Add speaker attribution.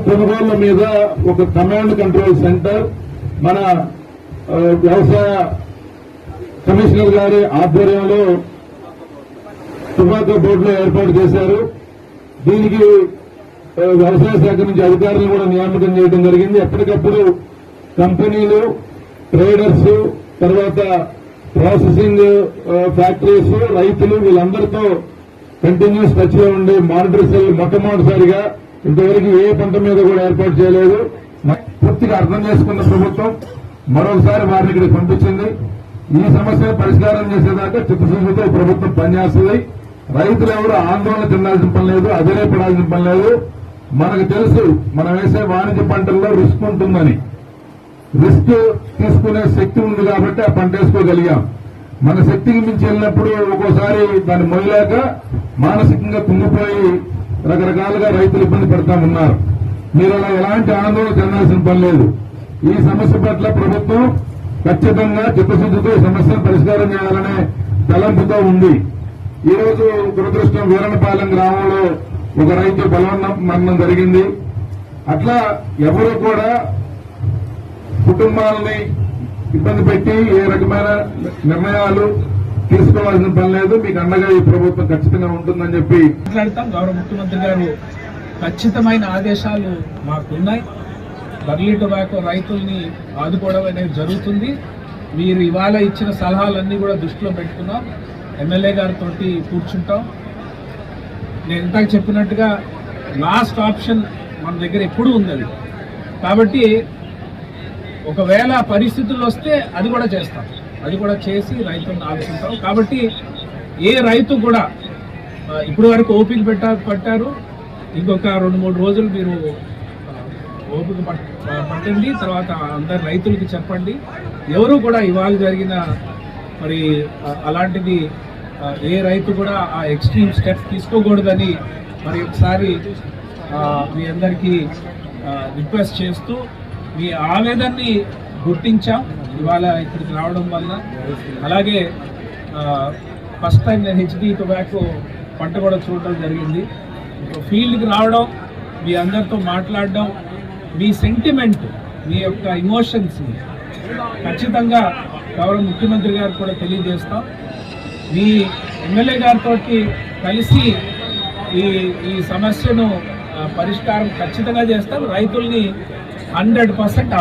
Speaker 1: కొనుగోళ్ల మీద ఒక కమాండ్ కంట్రోల్ సెంటర్ మన వ్యవసాయ కమిషనర్ గారి ఆధ్వర్యంలో టొబాకో బోర్డులో ఏర్పాటు చేశారు. దీనికి వ్యవసాయ శాఖ నుంచి అధికారులను కూడా నియామకం చేయడం జరిగింది. ఎప్పటికప్పుడు కంపెనీలు, ట్రేడర్స్, తర్వాత ప్రాసెసింగ్ ఫ్యాక్టరీస్, రైతులు వీళ్ళందరితో కంటిన్యూస్ టచ్ లో ఉండి మానిటర్ సెల్ మొట్టమొదటిసారిగా ఇంతవరకు ఏ పంట మీద కూడా ఏర్పాటు చేయలేదు. పూర్తిగా అర్థం చేసుకున్న ప్రభుత్వం మరొకసారి వారిని ఇక్కడికి పంపించింది. ఈ సమస్యను పరిష్కారం చేసేదాకా చిత్తశుద్ధితో ప్రభుత్వం పనిచేస్తుంది. రైతులు ఎవరు ఆందోళన చెందాల్సిన పని లేదు, అదిరేపడాల్సిన పని లేదు. మనకు తెలుసు మనం వేసే వాణిజ్య పంటల్లో రిస్క్ ఉంటుందని. రిస్క్ తీసుకునే శక్తి ఉంది కాబట్టి ఆ పంట వేసుకోగలిగాం. మన శక్తికి మించి వెళ్ళినప్పుడు ఒక్కోసారి దాన్ని మొయ్యలేక మానసికంగా కుంగిపోయి రకరకాలుగా రైతులు ఇబ్బంది పడతా ఉన్నారు. మీరు అలా ఎలాంటి ఆందోళన చెందాల్సిన పని లేదు. ఈ సమస్య పట్ల ప్రభుత్వం ఖచ్చితంగా చిత్తశుద్ధితో ఈ సమస్యను పరిష్కారం చేయాలనే తలంపుతో ఉంది. ఈ రోజు దురదృష్టం వీరనపాలెం గ్రామంలో ఒక రైతు మరణం జరిగింది. అట్లా ఎవరు కూడా కుటుంబాలని ఇబ్బంది పెట్టి ఏ రకమైన నిర్ణయాలు తీసుకోవాల్సిన పని లేదు. మీకు అండగా ఈ ప్రభుత్వం ఖచ్చితంగా ఉంటుందని చెప్పి
Speaker 2: మాట్లాడతాం. గౌరవ ముఖ్యమంత్రి గారు ఖచ్చితమైన ఆదేశాలు మాకున్నాయి. బర్లీ టొబాకో రైతుల్ని ఆదుకోవడం అనేది జరుగుతుంది. మీరు ఇవాళ ఇచ్చిన సలహాలన్నీ కూడా దృష్టిలో పెట్టుకున్నాం. ఎమ్మెల్యే గారితో కూర్చుంటాం. నేను ఇంతకు చెప్పినట్టుగా లాస్ట్ ఆప్షన్ మన దగ్గర ఎప్పుడూ ఉంది. కాబట్టి ఒకవేళ పరిస్థితులు వస్తే అది కూడా చేస్తాం. అది కూడా చేసి రైతులను ఆదుకుంటాం. కాబట్టి ఏ రైతు కూడా ఇప్పటి వరకు ఓపిక పట్టారు. ఇంకొక 2-3 రోజులు మీరు ఓపిక పట్టండి. తర్వాత అందరు రైతులకి చెప్పండి. ఎవరు కూడా ఇవాళ జరిగిన మరి అలాంటిది ఏ రైతు కూడా ఆ ఎక్స్ట్రీమ్ స్టెప్ తీసుకోకూడదని మరి ఒకసారి మీ అందరికీ రిక్వెస్ట్ చేస్తూ మీ ఆవేదనని గుర్తించాం ఇవాళ ఇక్కడికి రావడం వల్ల. అలాగే ఫస్ట్ టైం నేను హెచ్డి టొబాకో పంట కూడా చూడడం జరిగింది. ఫీల్డ్కి రావడం, మీ అందరితో మాట్లాడడం, మీ సెంటిమెంట్, మీ యొక్క ఇమోషన్స్ని ఖచ్చితంగా గౌరవ ముఖ్యమంత్రి గారు కూడా తెలియజేస్తాం. మీ ఎమ్మెల్యే గారితో కలిసి ఈ సమస్యను పరిష్కారం ఖచ్చితంగా చేస్తాం. రైతుల్ని 100%